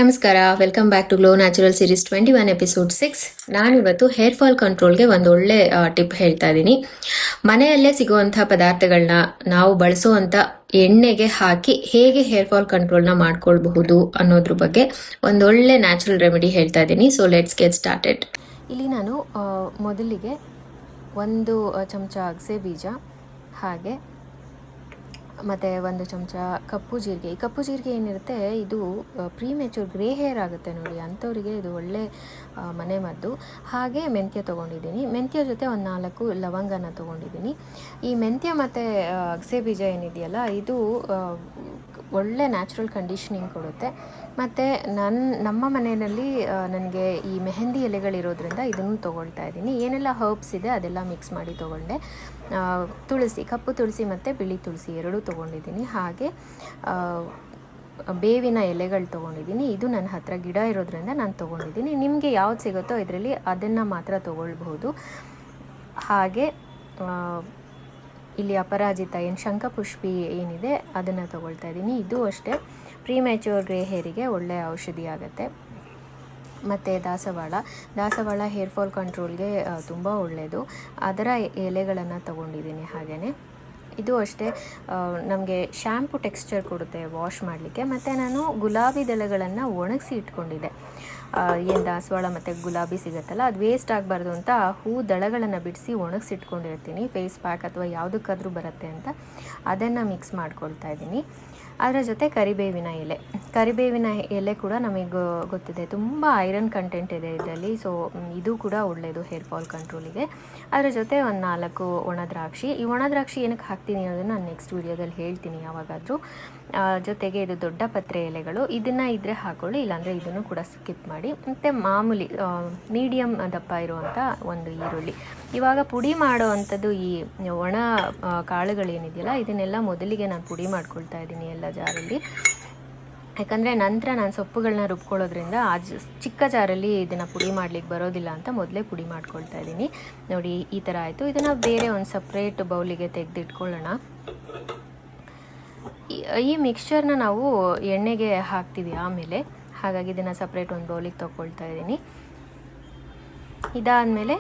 ನಮಸ್ಕಾರ, welcome back to glow natural series 21 episode 6. ನಾನಿವತ್ತು hair fall ಕಂಟ್ರೋಲ್ಗೆ ಒಂದು ಒಳ್ಳೆ ಟಿಪ್ ಹೇಳ್ತಾ ಇದ್ದೀನಿ. ಮನೆಯಲ್ಲೇ ಸಿಗುವಂತಹ ಪದಾರ್ಥಗಳನ್ನ ನಾವು ಬಳಸುವಂಥ ಎಣ್ಣೆಗೆ ಹಾಕಿ ಹೇಗೆ ಹೇರ್ ಫಾಲ್ ಕಂಟ್ರೋಲ್ನ ಮಾಡ್ಕೊಳ್ಬಹುದು ಅನ್ನೋದ್ರ ಬಗ್ಗೆ ಒಂದೊಳ್ಳೆ ನ್ಯಾಚುರಲ್ ರೆಮಿಡಿ ಹೇಳ್ತಾ ಇದ್ದೀನಿ. So let's get started. ಇಲ್ಲಿ ನಾನು ಮೊದಲಿಗೆ ಒಂದು ಚಮಚ ಅಗಸೆ ಬೀಜ, ಹಾಗೆ ಮತ್ತು ಒಂದು ಚಮಚ ಕಪ್ಪು ಜೀರಿಗೆ. ಈ ಕಪ್ಪು ಜೀರಿಗೆ ಏನಿರುತ್ತೆ, ಇದು ಪ್ರೀಮೆಚೂರ್ ಗ್ರೇ ಹೇರ್ ಆಗುತ್ತೆ ನೋಡಿ, ಅಂಥವರಿಗೆ ಇದು ಒಳ್ಳೆ ಮನೆ ಮದ್ದು. ಹಾಗೆ ಮೆಂತ್ಯ ತೊಗೊಂಡಿದ್ದೀನಿ. ಮೆಂತ್ಯ ಜೊತೆ ಒಂದು 4 ಲವಂಗನ ತೊಗೊಂಡಿದ್ದೀನಿ. ಈ ಮೆಂತ್ಯ ಮತ್ತು ಅಗಸೆ ಬೀಜ ಏನಿದೆಯಲ್ಲ, ಇದು ಒಳ್ಳೆ ನ್ಯಾಚುರಲ್ ಕಂಡೀಷ್ನಿಂಗ್ ಕೊಡುತ್ತೆ. ಮತ್ತು ನಮ್ಮ ಮನೆಯಲ್ಲಿ ನನಗೆ ಈ ಮೆಹಂದಿ ಎಲೆಗಳಿರೋದ್ರಿಂದ ಇದನ್ನು ತೊಗೊಳ್ತಾ ಇದ್ದೀನಿ. ಏನೆಲ್ಲ ಹರ್ಬ್ಸ್ ಇದೆ ಅದೆಲ್ಲ ಮಿಕ್ಸ್ ಮಾಡಿ ತೊಗೊಂಡೆ. ತುಳಸಿ, ಕಪ್ಪು ತುಳಸಿ ಮತ್ತು ಬಿಳಿ ತುಳಸಿ ಎರಡೂ ತೊಗೊಂಡಿದ್ದೀನಿ. ಹಾಗೆ ಬೇವಿನ ಎಲೆಗಳು ತೊಗೊಂಡಿದ್ದೀನಿ. ಇದು ನನ್ನ ಹತ್ರ ಗಿಡ ಇರೋದ್ರಿಂದ ನಾನು ತೊಗೊಂಡಿದ್ದೀನಿ. ನಿಮಗೆ ಯಾವ್ದು ಸಿಗುತ್ತೋ ಇದರಲ್ಲಿ ಅದನ್ನು ಮಾತ್ರ ತೊಗೊಳ್ಬಹುದು. ಹಾಗೆ ಇಲ್ಲಿ ಅಪರಾಜಿತ ಶಂಖಪುಷ್ಪಿ ಏನಿದೆ ಅದನ್ನು ತೊಗೊಳ್ತಾ ಇದ್ದೀನಿ. ಇದು ಅಷ್ಟೇ ಪ್ರೀಮ್ಯಾಚೂರ್ ಗ್ರೇ ಹೇರಿಗೆ ಒಳ್ಳೆಯ ಔಷಧಿ ಆಗುತ್ತೆ. ಮತ್ತು ದಾಸವಾಳ ಹೇರ್ ಫಾಲ್ ಕಂಟ್ರೋಲ್ಗೆ ತುಂಬ ಒಳ್ಳೆಯದು. ಅದರ ಎಲೆಗಳನ್ನು ತೊಗೊಂಡಿದ್ದೀನಿ. ಹಾಗೆಯೇ ಇದು ಅಷ್ಟೇ ನಮಗೆ ಶ್ಯಾಂಪು ಟೆಕ್ಸ್ಚರ್ ಕೊಡುತ್ತೆ ವಾಶ್ ಮಾಡಲಿಕ್ಕೆ. ಮತ್ತು ನಾನು ಗುಲಾಬಿ ದಳಗಳನ್ನು ಒಣಗಿಸಿ ಇಟ್ಕೊಂಡಿದ್ದೆ. ಏನು ದಾಸವಾಳ ಮತ್ತು ಗುಲಾಬಿ ಸಿಗುತ್ತಲ್ಲ, ಅದು ವೇಸ್ಟ್ ಆಗಬಾರ್ದು ಅಂತ ಹೂ ದಳಗಳನ್ನು ಬಿಡಿಸಿ ಒಣಗಿಸಿಟ್ಕೊಂಡಿರ್ತೀನಿ. ಫೇಸ್ ಪ್ಯಾಕ್ ಅಥವಾ ಯಾವುದಕ್ಕಾದ್ರೂ ಬರುತ್ತೆ ಅಂತ ಅದನ್ನು ಮಿಕ್ಸ್ ಮಾಡ್ಕೊಳ್ತಾ ಇದ್ದೀನಿ. ಅದರ ಜೊತೆ ಕರಿಬೇವಿನ ಎಲೆ ಕೂಡ ನಮಗೆ ಗೊತ್ತಿದೆ, ತುಂಬ ಐರನ್ ಕಂಟೆಂಟ್ ಇದೆ ಇದರಲ್ಲಿ. ಸೊ ಇದು ಕೂಡ ಒಳ್ಳೆಯದು ಹೇರ್ ಫಾಲ್ ಕಂಟ್ರೋಲಿಗೆ. ಅದರ ಜೊತೆ ಒಂದು 4 ಒಣದ್ರಾಕ್ಷಿ. ಈ ಒಣದ್ರಾಕ್ಷಿ ಏನಕ್ಕೆ ಹಾಕ್ತೀನಿ ಅನ್ನೋದನ್ನು ನಾನು ನೆಕ್ಸ್ಟ್ ವೀಡಿಯೋದಲ್ಲಿ ಹೇಳ್ತೀನಿ ಯಾವಾಗಾದರೂ. ಜೊತೆಗೆ ಇದು ದೊಡ್ಡ ಪತ್ರೆ ಎಲೆಗಳು, ಇದನ್ನು ಇದ್ದರೆ ಹಾಕ್ಕೊಳ್ಳಿ, ಇಲ್ಲಾಂದರೆ ಇದನ್ನು ಕೂಡ ಸ್ಕಿಪ್ ಮಾಡಿ. ಮತ್ತು ಮಾಮೂಲಿ ಮೀಡಿಯಮ್ ದಪ್ಪ ಇರುವಂಥ ಒಂದು ಈರುಳ್ಳಿ. ಇವಾಗ ಪುಡಿ ಮಾಡೋ ಅಂಥದ್ದು ಈ ಒಣ ಕಾಳುಗಳೇನಿದೆಯಲ್ಲ, ಇದನ್ನೆಲ್ಲ ಮೊದಲಿಗೆ ನಾನು ಪುಡಿ ಮಾಡ್ಕೊಳ್ತಾ ಇದ್ದೀನಿ ಎಲ್ಲ ಜಾರಲ್ಲಿ. ಯಾಕಂದರೆ ನಂತರ ನಾನು ಸೊಪ್ಪುಗಳನ್ನ ರುಬ್ಕೊಳ್ಳೋದ್ರಿಂದ ಚಿಕ್ಕ ಜಾರಲ್ಲಿ ಇದನ್ನು ಪುಡಿ ಮಾಡಲಿಕ್ಕೆ ಬರೋದಿಲ್ಲ ಅಂತ ಮೊದಲೇ ಪುಡಿ ಮಾಡ್ಕೊಳ್ತಾ ಇದ್ದೀನಿ. ನೋಡಿ, ಈ ಥರ ಆಯಿತು. ಇದನ್ನು ಬೇರೆ ಒಂದು ಸಪ್ರೇಟ್ ಬೌಲಿಗೆ ತೆಗೆದಿಟ್ಕೊಳ್ಳೋಣ. ಈ ಮಿಕ್ಸ್ಚರ್ನ ನಾವು ಎಣ್ಣೆಗೆ ಹಾಕ್ತೀವಿ ಆಮೇಲೆ, ಹಾಗಾಗಿ ಇದನ್ನು ಸಪ್ರೇಟ್ ಒಂದು ಬೌಲಿಗೆ ತೊಗೊಳ್ತಾ ಇದ್ದೀನಿ. ಇದಾದಮೇಲೆ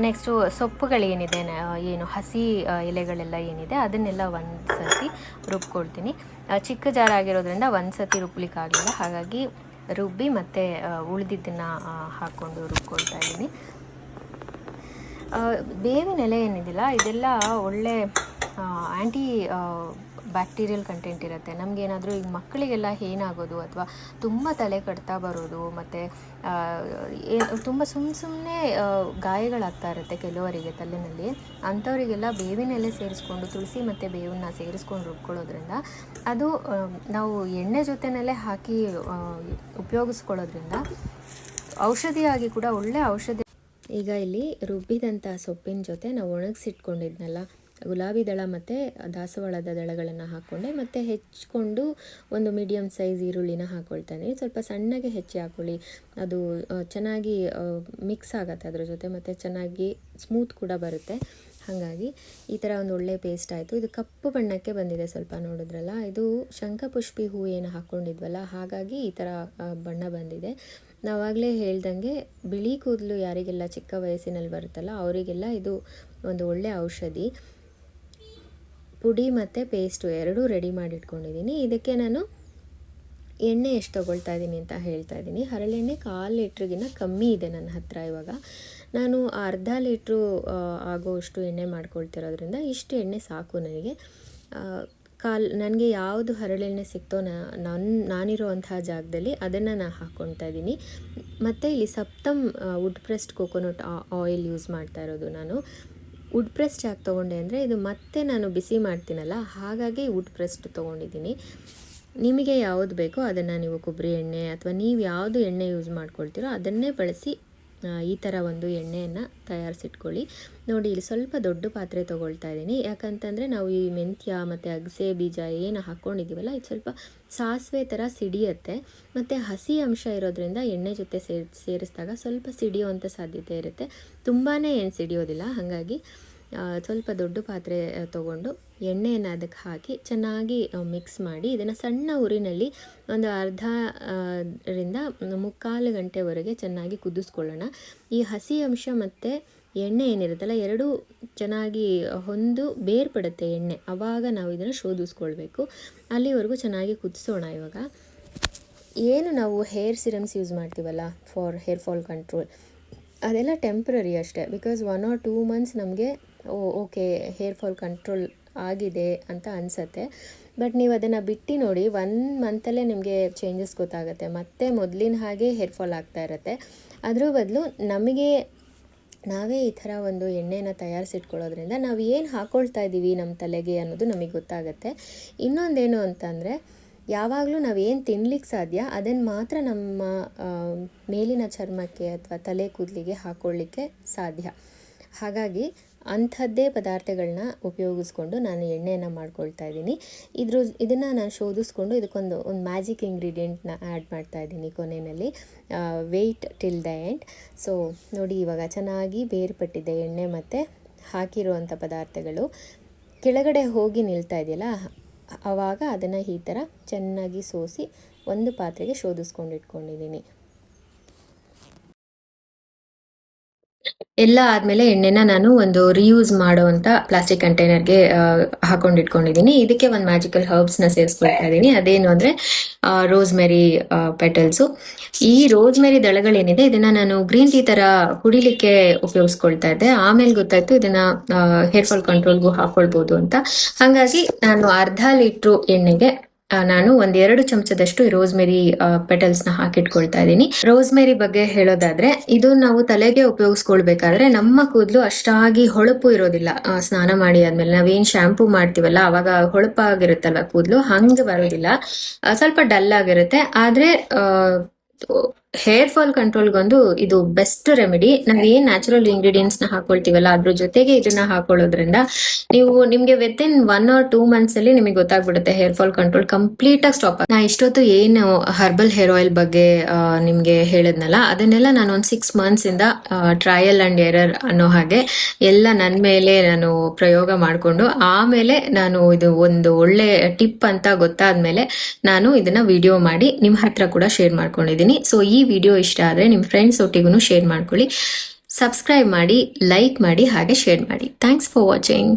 ನೆಕ್ಸ್ಟು ಸೊಪ್ಪುಗಳೇನಿದೆ, ಏನು ಹಸಿ ಎಲೆಗಳೆಲ್ಲ ಏನಿದೆ ಅದನ್ನೆಲ್ಲ ಒಂದು ಸರ್ತಿ ರುಬ್ಕೊಳ್ತೀನಿ. ಚಿಕ್ಕ ಜಾರ ಆಗಿರೋದ್ರಿಂದ ಒಂದು ಸರ್ತಿ ರುಬ್ಲಿಕ್ಕಾಗಲಿಲ್ಲ, ಹಾಗಾಗಿ ರುಬ್ಬಿ ಮತ್ತು ಉಳಿದಿದ್ದನ್ನು ಹಾಕ್ಕೊಂಡು ರುಬ್ಕೊಳ್ತಾ ಇದ್ದೀನಿ. ಬೇವಿನ ಎಲೆ ಏನಿದೆಯಲ್ಲ, ಇದೆಲ್ಲ ಒಳ್ಳೆ ಆ್ಯಂಟಿ ಬ್ಯಾಕ್ಟೀರಿಯಲ್ ಕಂಟೆಂಟ್ ಇರುತ್ತೆ. ನಮಗೇನಾದರೂ ಈಗ ಮಕ್ಕಳಿಗೆಲ್ಲ ಏನಾಗೋದು ಅಥವಾ ತುಂಬ ತಲೆ ಕಟ್ತಾ ಬರೋದು, ಮತ್ತು ತುಂಬ ಸುಮ್ಮನೆ ಗಾಯಗಳಾಗ್ತಾ ಇರುತ್ತೆ ಕೆಲವರಿಗೆ ತಲೆಯಲ್ಲಿ, ಅಂಥವರಿಗೆಲ್ಲ ಬೇವಿನ ಎಲೆ ಸೇರಿಸ್ಕೊಂಡು, ತುಳಸಿ ಮತ್ತು ಬೇವನ್ನ ಸೇರಿಸ್ಕೊಂಡು ರುಬ್ಕೊಳ್ಳೋದ್ರಿಂದ ಅದು ನಾವು ಎಣ್ಣೆ ಜೊತೆಯಲ್ಲೇ ಹಾಕಿ ಉಪಯೋಗಿಸ್ಕೊಳ್ಳೋದ್ರಿಂದ ಔಷಧಿಯಾಗಿ ಕೂಡ ಒಳ್ಳೆ ಔಷಧಿ. ಈಗ ಇಲ್ಲಿ ರುಬ್ಬಿದಂಥ ಸೊಪ್ಪಿನ ಜೊತೆ ನಾವು ಒಣಗಿಸಿಟ್ಕೊಂಡಿದ್ನಲ್ಲ ಗುಲಾಬಿ ದಳ ಮತ್ತು ದಾಸವಾಳದ ದಳಗಳನ್ನು ಹಾಕ್ಕೊಂಡೆ, ಮತ್ತು ಹೆಚ್ಚಿಕೊಂಡು ಒಂದು ಮೀಡಿಯಮ್ ಸೈಜ್ ಈರುಳ್ಳಿನ ಹಾಕ್ಕೊಳ್ತಾನೆ. ಸ್ವಲ್ಪ ಸಣ್ಣಗೆ ಹೆಚ್ಚಿ ಹಾಕ್ಕೊಳ್ಳಿ, ಅದು ಚೆನ್ನಾಗಿ ಮಿಕ್ಸ್ ಆಗುತ್ತೆ ಅದ್ರ ಜೊತೆ, ಮತ್ತು ಚೆನ್ನಾಗಿ ಸ್ಮೂತ್ ಕೂಡ ಬರುತ್ತೆ. ಹಾಗಾಗಿ ಈ ಥರ ಒಂದು ಒಳ್ಳೆ ಪೇಸ್ಟ್ ಆಯಿತು. ಇದು ಕಪ್ಪು ಬಣ್ಣಕ್ಕೆ ಬಂದಿದೆ, ಸ್ವಲ್ಪ ನೋಡಿದ್ರಲ್ಲ, ಇದು ಶಂಖಪುಷ್ಪಿ ಹೂ ಏನು ಹಾಕ್ಕೊಂಡಿದ್ವಲ್ಲ, ಹಾಗಾಗಿ ಈ ಥರ ಬಣ್ಣ ಬಂದಿದೆ. ನಾವಾಗಲೇ ಹೇಳ್ದಂಗೆ ಬಿಳಿ ಕೂದಲು ಯಾರಿಗೆಲ್ಲ ಚಿಕ್ಕ ವಯಸ್ಸಿನಲ್ಲಿ ಬರುತ್ತಲ್ಲ ಅವರಿಗೆಲ್ಲ ಇದು ಒಂದು ಒಳ್ಳೆ ಔಷಧಿ. ಪುಡಿ ಮತ್ತು ಪೇಸ್ಟು ಎರಡೂ ರೆಡಿ ಮಾಡಿಟ್ಕೊಂಡಿದ್ದೀನಿ. ಇದಕ್ಕೆ ನಾನು ಎಣ್ಣೆ ಎಷ್ಟು ತೊಗೊಳ್ತಾ ಇದ್ದೀನಿ ಅಂತ ಹೇಳ್ತಾ ಇದ್ದೀನಿ. ಹರಳೆಣ್ಣೆ 1/4 ಲೀಟ್ರಿಗಿನ್ನ ಕಮ್ಮಿ ಇದೆ ನನ್ನ ಹತ್ರ. ಇವಾಗ ನಾನು ಅರ್ಧ ಲೀಟ್ರು ಆಗೋಷ್ಟು ಎಣ್ಣೆ ಮಾಡ್ಕೊಳ್ತಿರೋದ್ರಿಂದ ಇಷ್ಟು ಎಣ್ಣೆ ಸಾಕು ನನಗೆ. ನನಗೆ ಯಾವುದು ಹರಳೆಣ್ಣೆ ಸಿಕ್ತೋ ನಾನಿರೋವಂಥ ಜಾಗದಲ್ಲಿ ಅದನ್ನು ನಾನು ಹಾಕ್ಕೊಳ್ತಾ ಇದ್ದೀನಿ. ಮತ್ತು ಇಲ್ಲಿ Saptam wood pressed coconut oil use ಮಾಡ್ತಾ ಇರೋದು ನಾನು. ವುಡ್ ಪ್ರೆಸ್ಡ್ ಯಾಕೆ ತೊಗೊಂಡೆ ಅಂದರೆ, ಇದು ಮತ್ತೆ ನಾನು ಬಿಸಿ ಮಾಡ್ತೀನಲ್ಲ, ಹಾಗಾಗಿ ವುಡ್ ಪ್ರೆಸ್ಡ್ ತೊಗೊಂಡಿದ್ದೀನಿ. ನಿಮಗೆ ಯಾವುದು ಬೇಕೋ ಅದನ್ನು ನೀವು ಕೊಬ್ಬರಿ ಎಣ್ಣೆ ಅಥವಾ ನೀವು ಯಾವುದು ಎಣ್ಣೆ ಯೂಸ್ ಮಾಡ್ಕೊಳ್ತೀರೋ ಅದನ್ನೇ ಬಳಸಿ ಈ ಥರ ಒಂದು ಎಣ್ಣೆಯನ್ನು ತಯಾರಿಸಿಟ್ಕೊಳ್ಳಿ. ನೋಡಿ, ಇಲ್ಲಿ ಸ್ವಲ್ಪ ದೊಡ್ಡ ಪಾತ್ರೆ ತೊಗೊಳ್ತಾ ಇದ್ದೀನಿ. ಯಾಕಂತಂದರೆ ನಾವು ಈ ಮೆಂತ್ಯ ಮತ್ತು ಅಗಸೆ ಬೀಜ ಏನು ಹಾಕ್ಕೊಂಡಿದ್ದೀವಲ್ಲ, ಇದು ಸ್ವಲ್ಪ ಸಾಸಿವೆ ಥರ ಸಿಡಿಯುತ್ತೆ, ಮತ್ತು ಹಸಿ ಅಂಶ ಇರೋದ್ರಿಂದ ಎಣ್ಣೆ ಜೊತೆ ಸೇರಿಸಿದಾಗ ಸ್ವಲ್ಪ ಸಿಡಿಯುವಂಥ ಸಾಧ್ಯತೆ ಇರುತ್ತೆ. ತುಂಬಾ ಏನು ಸಿಡಿಯೋದಿಲ್ಲ, ಹಾಗಾಗಿ ಸ್ವಲ್ಪ ದೊಡ್ಡ ಪಾತ್ರೆ ತೊಗೊಂಡು ಎಣ್ಣೆಯನ್ನು ಅದಕ್ಕೆ ಹಾಕಿ ಚೆನ್ನಾಗಿ ಮಿಕ್ಸ್ ಮಾಡಿ ಇದನ್ನು ಸಣ್ಣ ಉರಿನಲ್ಲಿ ಒಂದು ಅರ್ಧ ರಿಂದ 3/4 ಗಂಟೆವರೆಗೆ ಚೆನ್ನಾಗಿ ಕುದಿಸ್ಕೊಳ್ಳೋಣ. ಈ ಹಸಿ ಅಂಶ ಮತ್ತು ಎಣ್ಣೆ ಏನಿರುತ್ತಲ್ಲ ಎರಡೂ ಚೆನ್ನಾಗಿ ಬೇರ್ಪಡುತ್ತೆ ಎಣ್ಣೆ, ಆವಾಗ ನಾವು ಇದನ್ನು ಶೋಧಿಸ್ಕೊಳ್ಬೇಕು. ಅಲ್ಲಿವರೆಗೂ ಚೆನ್ನಾಗಿ ಕುದಿಸೋಣ. ಇವಾಗ ಏನು ನಾವು ಹೇರ್ ಸಿರಮ್ಸ್ ಯೂಸ್ ಮಾಡ್ತೀವಲ್ಲ ಫಾರ್ ಹೇರ್ ಫಾಲ್ ಕಂಟ್ರೋಲ್, ಅದೆಲ್ಲ ಟೆಂಪ್ರರಿ ಅಷ್ಟೇ. ಬಿಕಾಸ್ 1 or 2 months ನಮಗೆ ಓಕೆ ಹೇರ್ ಫಾಲ್ ಕಂಟ್ರೋಲ್ ಆಗಿದೆ ಅಂತ ಅನಿಸತ್ತೆ. ಬಟ್ ನೀವು ಅದನ್ನು ಬಿಟ್ಟು ನೋಡಿ 1 ಮಂತಲ್ಲೇ ನಿಮಗೆ ಚೇಂಜಸ್ ಗೊತ್ತಾಗುತ್ತೆ. ಮತ್ತೆ ಮೊದಲಿನ ಹಾಗೆ ಹೇರ್ ಫಾಲ್ ಆಗ್ತಾ ಇರುತ್ತೆ. ಅದ್ರ ಬದಲು ನಾವೇ ಈ ಥರ ಒಂದು ಎಣ್ಣೆನ ತಯಾರಿಸಿಟ್ಕೊಳ್ಳೋದ್ರಿಂದ ನಾವು ಏನು ಹಾಕ್ಕೊಳ್ತಾ ಇದ್ದೀವಿ ನಮ್ಮ ತಲೆಗೆ ಅನ್ನೋದು ನಮಗೆ ಗೊತ್ತಾಗುತ್ತೆ. ಇನ್ನೊಂದೇನು ಅಂತಂದರೆ, ಯಾವಾಗಲೂ ನಾವೇನು ತಿನ್ಲಿಕ್ಕೆ ಸಾಧ್ಯ ಅದನ್ನು ಮಾತ್ರ ನಮ್ಮ ಮೇಲಿನ ಚರ್ಮಕ್ಕೆ ಅಥವಾ ತಲೆ ಕೂದಲಿಗೆ ಹಾಕ್ಕೊಳ್ಳಿಕ್ಕೆ ಸಾಧ್ಯ. ಹಾಗಾಗಿ ಅಂಥದ್ದೇ ಪದಾರ್ಥಗಳನ್ನ ಉಪಯೋಗಿಸ್ಕೊಂಡು ನಾನು ಎಣ್ಣೆಯನ್ನು ಮಾಡ್ಕೊಳ್ತಾ ಇದ್ದೀನಿ. ಇದನ್ನು ನಾನು ಶೋಧಿಸ್ಕೊಂಡು ಇದಕ್ಕೊಂದು ಮ್ಯಾಜಿಕ್ ಇಂಗ್ರೀಡಿಯೆಂಟ್ನ ಆ್ಯಡ್ ಮಾಡ್ತಾ ಇದ್ದೀನಿ ಕೊನೆಯಲ್ಲಿ. Wait till the end. So ನೋಡಿ, ಇವಾಗ ಚೆನ್ನಾಗಿ ಬೇರ್ಪಟ್ಟಿದೆ ಎಣ್ಣೆ ಮತ್ತು ಹಾಕಿರುವಂಥ ಪದಾರ್ಥಗಳು. ಕೆಳಗಡೆ ಹೋಗಿ ನಿಲ್ತಾ ಇದೆಯಲ್ಲ, ಆವಾಗ ಅದನ್ನು ಈ ಥರ ಚೆನ್ನಾಗಿ ಸೋಸಿ ಒಂದು ಪಾತ್ರೆಗೆ ಶೋಧಿಸ್ಕೊಂಡು ಇಟ್ಕೊಂಡಿದ್ದೀನಿ. ಎಲ್ಲ ಆದಮೇಲೆ ಎಣ್ಣೆನ ನಾನು ಒಂದು ರಿಯೂಸ್ ಮಾಡುವಂಥ ಪ್ಲಾಸ್ಟಿಕ್ ಕಂಟೈನರ್ಗೆ ಹಾಕೊಂಡಿಟ್ಕೊಂಡಿದ್ದೀನಿ. ಇದಕ್ಕೆ ಒಂದು ಮ್ಯಾಜಿಕಲ್ ಹರ್ಬ್ಸ್ನ ಸೇರಿಸ್ಕೊಳ್ತಾ ಇದ್ದೀನಿ. ಅದೇನು ಅಂದರೆ ರೋಸ್ಮೆರಿ ಪೆಟಲ್ಸು. ಈ ರೋಸ್ಮೆರಿ ದಳಗಳೇನಿದೆ ಇದನ್ನು ನಾನು ಗ್ರೀನ್ ಟೀ ಥರ ಕುಡಿಲಿಕ್ಕೆ ಉಪಯೋಗಿಸ್ಕೊಳ್ತಾ ಇದ್ದೆ. ಆಮೇಲೆ ಗೊತ್ತಾಯ್ತು ಇದನ್ನು ಹೇರ್ ಫಾಲ್ ಕಂಟ್ರೋಲ್ಗೂ ಹಾಕ್ಕೊಳ್ಬೋದು ಅಂತ. ಹಾಗಾಗಿ ನಾನು ಅರ್ಧ ಲೀಟ್ರು ಎಣ್ಣೆಗೆ ನಾನು 1-2 ಚಮಚದಷ್ಟು ರೋಸ್ಮೆರಿ ಪೆಟಲ್ಸ್ನ ಹಾಕಿಟ್ಕೊಳ್ತಾ ಇದ್ದೀನಿ. ರೋಸ್ಮೆರಿ ಬಗ್ಗೆ ಹೇಳೋದಾದ್ರೆ, ಇದು ನಾವು ತಲೆಗೆ ಉಪಯೋಗಿಸ್ಕೊಳ್ಬೇಕಾದ್ರೆ ನಮ್ಮ ಕೂದಲು ಅಷ್ಟಾಗಿ ಹೊಳಪು ಇರೋದಿಲ್ಲ. ಸ್ನಾನ ಮಾಡಿ ಆದ್ಮೇಲೆ ನಾವೇನ್ ಶಾಂಪೂ ಮಾಡ್ತೀವಲ್ಲ ಅವಾಗ ಹೊಳಪಾಗಿರುತ್ತಲ್ವ ಕೂದಲು, ಹಂಗೆ ಬರೋದಿಲ್ಲ. ಸ್ವಲ್ಪ ಡಲ್ ಆಗಿರುತ್ತೆ. ಆದ್ರೆ ಹೇರ್ ಫಾಲ್ ಕಂಟ್ರೋಲ್ಗೊಂದು ಇದು ಬೆಸ್ಟ್ ರೆಮಿಡಿ. ನಾವೇನ್ ನ್ಯಾಚುರಲ್ ಇಂಗ್ರೀಡಿಯೆಂಟ್ಸ್ ನ ಹಾಕೊಳ್ತೀವಲ್ಲ ಅದ್ರ ಜೊತೆಗೆ ಇದನ್ನ ಹಾಕೊಳ್ಳೋದ್ರಿಂದ ನಿಮ್ಗೆ ವಿತಿನ್ 1 or 2 months ಅಲ್ಲಿ ನಿಮಗೆ ಗೊತ್ತಾಗ್ಬಿಡುತ್ತೆ ಹೇರ್ ಫಾಲ್ ಕಂಟ್ರೋಲ್ ಕಂಪ್ಲೀಟ್ ಆಗಿ ಸ್ಟಾಪ್. ನಾ ಇಷ್ಟೊತ್ತು ಏನು ಹರ್ಬಲ್ ಹೇರ್ ಆಯಿಲ್ ಬಗ್ಗೆ ನಿಮ್ಗೆ ಹೇಳಿದ್ನಲ್ಲ, ಅದನ್ನೆಲ್ಲ ನಾನು ಒಂದು 6 months ಇಂದ ಟ್ರಯಲ್ ಅಂಡ್ ಎರರ್ ಅನ್ನೋ ಹಾಗೆ ಎಲ್ಲ ನನ್ನ ಮೇಲೆ ನಾನು ಪ್ರಯೋಗ ಮಾಡಿಕೊಂಡು ಆಮೇಲೆ ನಾನು ಇದು ಒಂದು ಒಳ್ಳೆ ಟಿಪ್ ಅಂತ ಗೊತ್ತಾದ್ಮೇಲೆ ನಾನು ಇದನ್ನ ವಿಡಿಯೋ ಮಾಡಿ ನಿಮ್ಮ ಹತ್ರ ಕೂಡ ಶೇರ್ ಮಾಡ್ಕೊಂಡಿದ್ದೀನಿ. ಸೊ ಈ ವಿಡಿಯೋ ಇಷ್ಟ ಆದರೆ ನಿಮ್ಮ ಫ್ರೆಂಡ್ಸ್ ಒಟ್ಟಿಗೂ ಶೇರ್ ಮಾಡ್ಕೊಳ್ಳಿ. ಸಬ್ಸ್ಕ್ರೈಬ್ ಮಾಡಿ, ಲೈಕ್ ಮಾಡಿ, ಹಾಗೆ ಶೇರ್ ಮಾಡಿ. Thanks for watching.